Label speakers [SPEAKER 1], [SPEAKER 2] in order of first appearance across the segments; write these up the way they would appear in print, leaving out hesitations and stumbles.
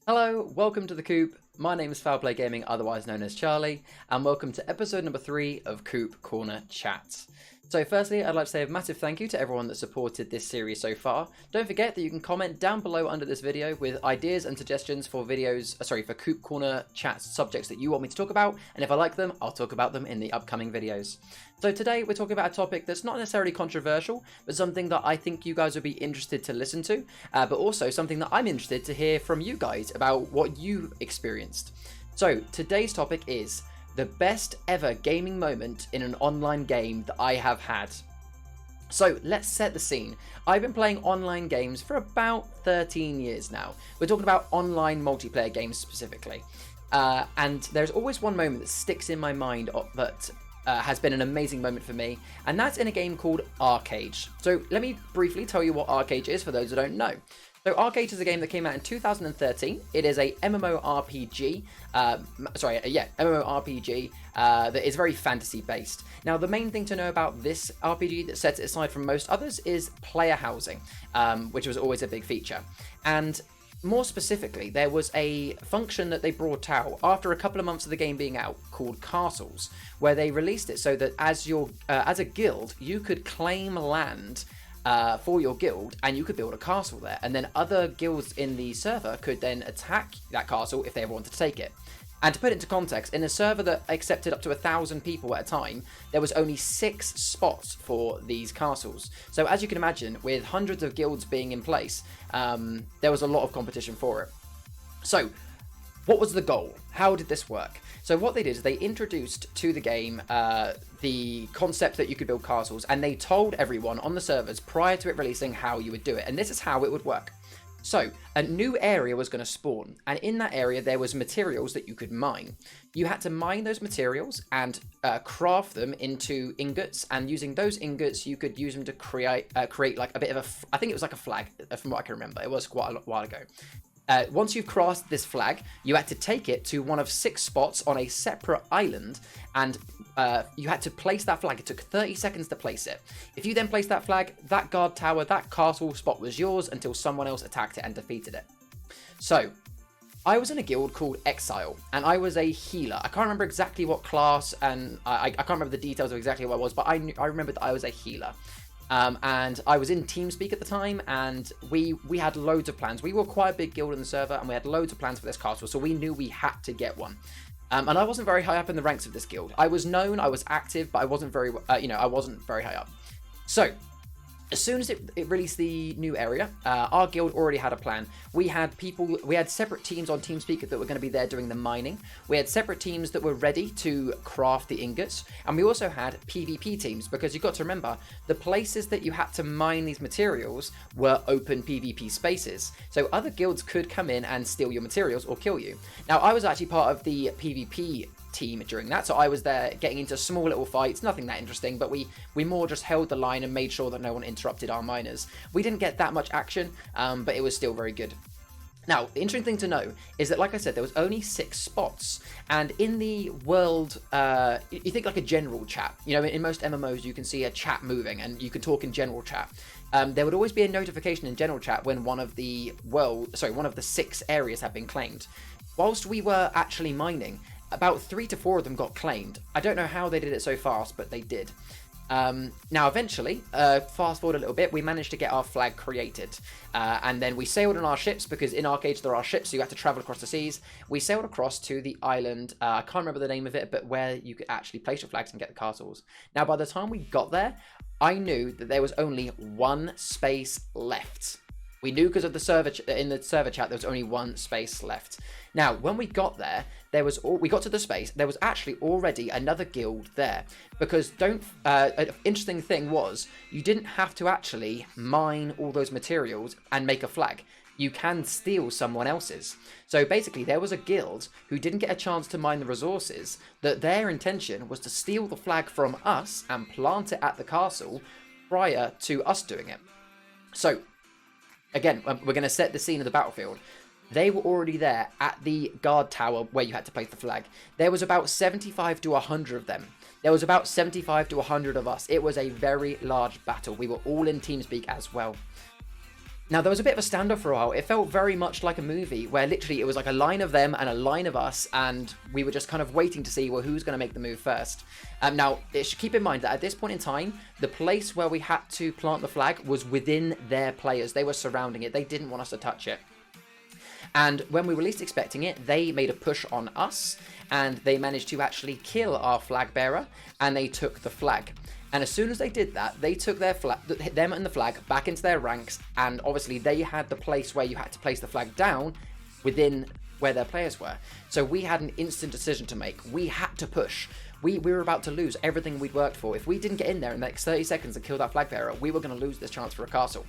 [SPEAKER 1] Hello, welcome to the Coop. My name is Fowl Gaming, otherwise known as Charlie, and welcome to episode number 3 of Coop Corner Chat. So firstly, I'd like to say a massive thank you to everyone that supported this series so far. Don't forget that you can comment down below under this video with ideas and suggestions for for Coop Corner Chat subjects that you want me to talk about, and if I like them, I'll talk about them in the upcoming videos. So today we're talking about a topic that's not necessarily controversial, but something that I think you guys would be interested to listen to, but also something that I'm interested to hear from you guys about what you've experienced. So today's topic is the best ever gaming moment in an online game that I have had. So let's set the scene. I've been playing online games for about 13 years now. We're talking about online multiplayer games specifically. And there's always one moment that sticks in my mind that has been an amazing moment for me, and that's in a game called Arcade. So let me briefly tell you what Arcade is for those who don't know. So Arcade is a game that came out in 2013. It is a MMORPG, MMORPG that is very fantasy based. Now the main thing to know about this RPG that sets it aside from most others is player housing, which was always a big feature. And more specifically, there was a function that they brought out after a couple of months of the game being out called Castles, where they released it so that as a guild, you could claim land for your guild, and you could build a castle there, and then other guilds in the server could then attack that castle if they ever wanted to take it. And to put it into context, in a server that accepted up to 1,000 people at a time, there was only 6 spots for these castles. So as you can imagine, with hundreds of guilds being in place, there was a lot of competition for it. So what was the goal? How did this work? So what they did is they introduced to the game the concept that you could build castles, and they told everyone on the servers prior to it releasing how you would do it, and this is how it would work. So a new area was going to spawn, and in that area there was materials that you could mine. You had to mine those materials and craft them into ingots, and using those ingots you could use them to create like a bit of I think it was like a flag, from what I can remember. It was quite a while ago. Once you've crafted this flag, you had to take it to one of 6 spots on a separate island, and you had to place that flag. It took 30 seconds to place it. If you then placed that flag, that guard tower, that castle spot was yours until someone else attacked it and defeated it. So I was in a guild called Exile, and I was a healer. I can't remember exactly what class, and I can't remember the details of exactly what I was, but I remember that I was a healer. And I was in TeamSpeak at the time, and we had loads of plans. We were quite a big guild in the server, and we had loads of plans for this castle, so we knew we had to get one. And I wasn't very high up in the ranks of this guild. I was known, I was active, but I wasn't very, I wasn't very high up. So as soon as it released the new area, our guild already had a plan. We had separate teams on TeamSpeak that were going to be there doing the mining. We had separate teams that were ready to craft the ingots. And we also had PvP teams, because you've got to remember, the places that you had to mine these materials were open PvP spaces. So other guilds could come in and steal your materials or kill you. Now, I was actually part of the PvP team during that, so I was there getting into small little fights, nothing that interesting, but we more just held the line and made sure that no one interrupted our miners. We didn't get that much action, but it was still very good. Now, the interesting thing to know is that, like I said, there was only 6 spots, and in the world, you think like a general chat. You know, in most MMOs, you can see a chat moving, and you can talk in general chat. There would always be a notification in general chat when one of the 6 areas had been claimed. Whilst we were actually mining, about 3 to 4 of them got claimed. I don't know how they did it so fast, but they did. Now, eventually, fast forward a little bit, we managed to get our flag created. And then we sailed on our ships, because in Arcade there are ships, so you have to travel across the seas. We sailed across to the island, I can't remember the name of it, but where you could actually place your flags and get the castles. Now, by the time we got there, I knew that there was only 1 space left. We knew because of the server in the server chat there was only 1 space left. Now, when we got there, we got to the space. There was actually already another guild there, because an interesting thing was you didn't have to actually mine all those materials and make a flag. You can steal someone else's. So basically, there was a guild who didn't get a chance to mine the resources. That their intention was to steal the flag from us and plant it at the castle prior to us doing it. So again, we're going to set the scene of the battlefield. they were already there at the guard tower where you had to place the flag. There was about 75 to 100 of them. There was about 75 to 100 of us. It was a very large battle. We were all in TeamSpeak as well. Now, there was a bit of a standoff for a while. It felt very much like a movie where literally it was like a line of them and a line of us, and we were just kind of waiting to see, well, who's going to make the move first. Now, keep in mind that at this point in time, the place where we had to plant the flag was within their players. They were surrounding it. They didn't want us to touch it. And when we were least expecting it, they made a push on us, and they managed to actually kill our flag bearer, and they took the flag. And as soon as they did that, they took their them and the flag back into their ranks, and obviously they had the place where you had to place the flag down within where their players were. So we had an instant decision to make. We had to push. We were about to lose everything we'd worked for. If we didn't get in there in the next 30 seconds and kill that flag bearer, we were going to lose this chance for a castle.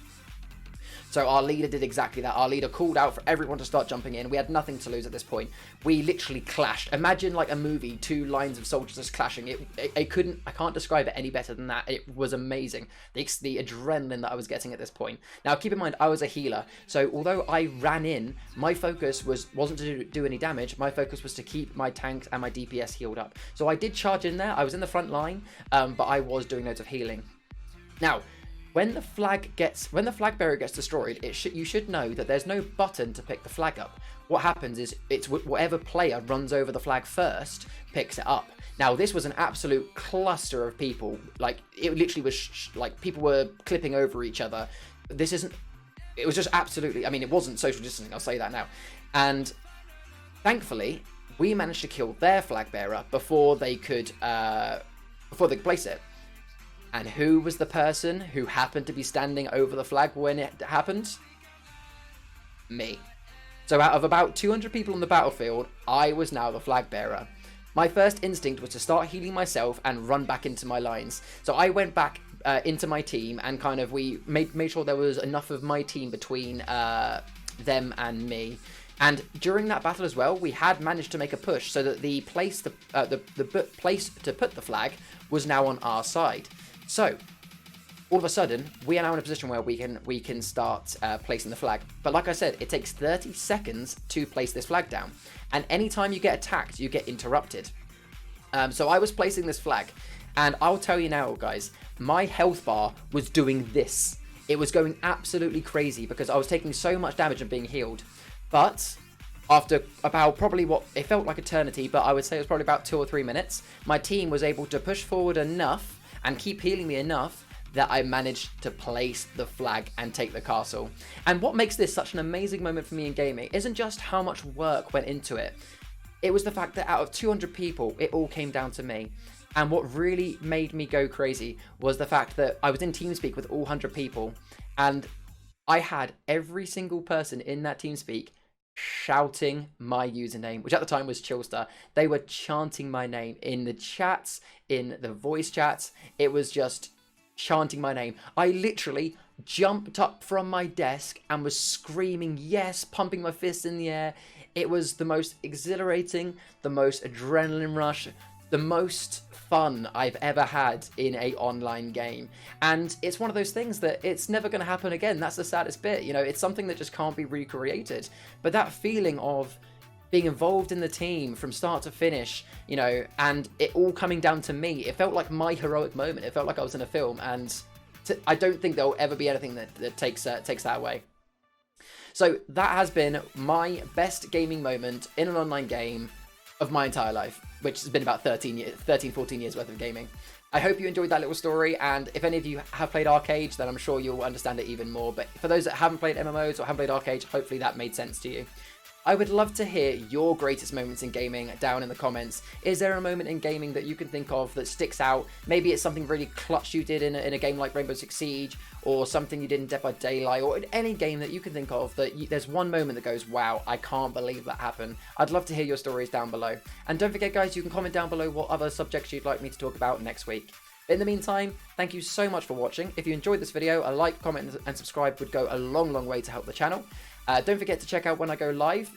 [SPEAKER 1] So our leader did exactly that. Our leader called out for everyone to start jumping in. We had nothing to lose at this point. We literally clashed. Imagine like a movie, two lines of soldiers just clashing. I can't describe it any better than that. It was amazing. The adrenaline that I was getting at this point. Now keep in mind, I was a healer. So although I ran in, my focus wasn't to do any damage. My focus was to keep my tanks and my DPS healed up. So I did charge in there. I was in the front line, but I was doing loads of healing. Now, when the flag bearer gets destroyed, you should know that there's no button to pick the flag up. What happens is it's whatever player runs over the flag first picks it up. Now this was an absolute cluster of people. Like it literally was like people were clipping over each other. It was just absolutely. I mean, it wasn't social distancing. I'll say that now. And thankfully, we managed to kill their flag bearer before they could place it. And who was the person who happened to be standing over the flag when it happened? Me. So out of about 200 people on the battlefield, I was now the flag bearer. My first instinct was to start healing myself and run back into my lines. So I went back into my team and kind of we made sure there was enough of my team between them and me. And during that battle as well, we had managed to make a push so that the place to put the flag was now on our side. So, all of a sudden, we are now in a position where we can start placing the flag. But like I said, it takes 30 seconds to place this flag down. And anytime you get attacked, you get interrupted. So I was placing this flag. And I'll tell you now, guys, my health bar was doing this. It was going absolutely crazy because I was taking so much damage and being healed. But after about probably what it felt like eternity, but I would say it was probably about 2 or 3 minutes, my team was able to push forward enough and keep healing me enough that I managed to place the flag and take the castle. And what makes this such an amazing moment for me in gaming isn't just how much work went into it. It was the fact that out of 200 people, it all came down to me. And what really made me go crazy was the fact that I was in TeamSpeak with all 100 people, and I had every single person in that TeamSpeak shouting my username, which at the time was Chillstar. They were chanting my name in the chats, in the voice chats. It was just chanting my name. I literally jumped up from my desk and was screaming yes, pumping my fists in the air. It was the most exhilarating, the most adrenaline rush, the most fun I've ever had in a online game. And it's one of those things that it's never going to happen again. That's the saddest bit. You know, it's something that just can't be recreated. But that feeling of being involved in the team from start to finish, you know, and it all coming down to me, it felt like my heroic moment. It felt like I was in a film, and I don't think there'll ever be anything that takes that away. So that has been my best gaming moment in an online game of my entire life, which has been about 13, 14 years worth of gaming. I hope you enjoyed that little story, and if any of you have played Arcade, then I'm sure you'll understand it even more. But for those that haven't played MMOs or haven't played Arcade, hopefully that made sense to you. I would love to hear your greatest moments in gaming down in the comments. Is there a moment in gaming that you can think of that sticks out? Maybe it's something really clutch you did in a game like Rainbow Six Siege, or something you did in Dead by Daylight, or in any game that you can think of that there's one moment that goes, wow, I can't believe that happened. I'd love to hear your stories down below. And don't forget, guys, you can comment down below what other subjects you'd like me to talk about next week. In the meantime, thank you so much for watching. If you enjoyed this video, a like, comment, and subscribe would go a long, long way to help the channel. Don't forget to check out when I go live.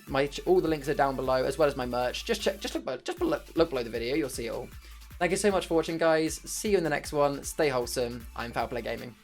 [SPEAKER 1] All the links are down below, as well as my merch. Just look below the video. You'll see it all. Thank you so much for watching, guys. See you in the next one. Stay wholesome. I'm Fowl Gaming.